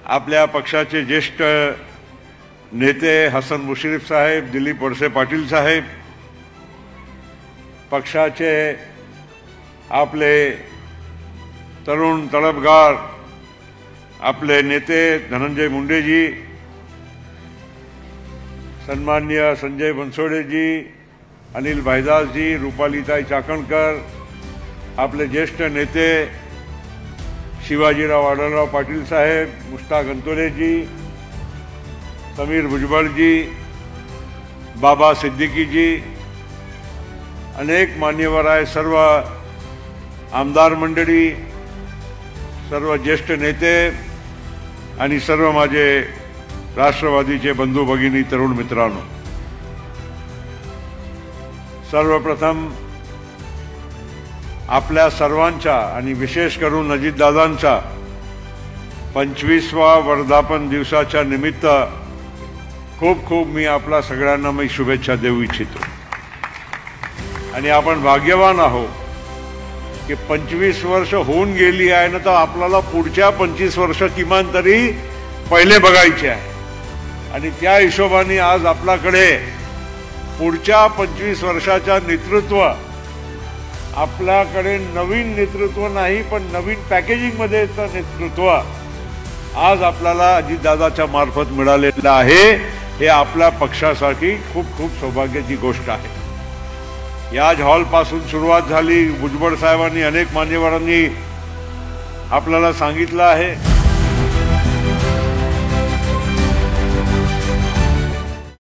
आपल्या पक्षाचे ज्येष्ठ नेते हसन मुश्रीफ साहेब, दिलीप वळसे पाटील साहेब, पक्षाचे आपले तरुण तळपगार आपले नेते धनंजय मुंडेजी, सन्माननीय संजय बनसोडेजी, अनिल भाईदासजी, रूपालीताई चाकणकर, आपले ज्येष्ठ नेते शिवाजीराव आढळराव पाटील साहेब, मुश्ताक अंतोरेजी, समीर भुजबळजी, बाबा सिद्दीकीजी, अनेक मान्यवर आहे, सर्व आमदार मंडळी, सर्व ज्येष्ठ नेते आणि सर्व माझे राष्ट्रवादीचे बंधू भगिनी, तरुण मित्रांनो, सर्वप्रथम आपल्या सर्वांच्या आणि विशेष करून अजितदादांच्या 25वा वर्धापन दिवसाच्या निमित्त खूप खूप मी आपल्या सगळ्यांना मी शुभेच्छा देऊ इच्छितो। आणि आपण भाग्यवान आहोत की 25 वर्ष होऊन गेली आहे ना, तर आपल्याला पुढच्या 25 वर्ष किमान तरी पहिले बघायचे आहे। आणि त्या हिशोबाने आज आपल्याकडे पुढच्या 25 वर्षाचा नेतृत्व, आपल्याकडे नवीन नेतृत्व नाही पण नवीन पॅकेजिंग मध्ये नेतृत्व आज आपल्याला अजितदादाच्या मार्फत मिळालेलं आहे। हे आपल्या पक्षासाठी खूप खूप सौभाग्याची गोष्ट आहे। या हॉल पासून सुरुवात झाली, भुजबळ साहेबांनी अनेक मान्यवरांनी आपल्याला सांगितलं आहे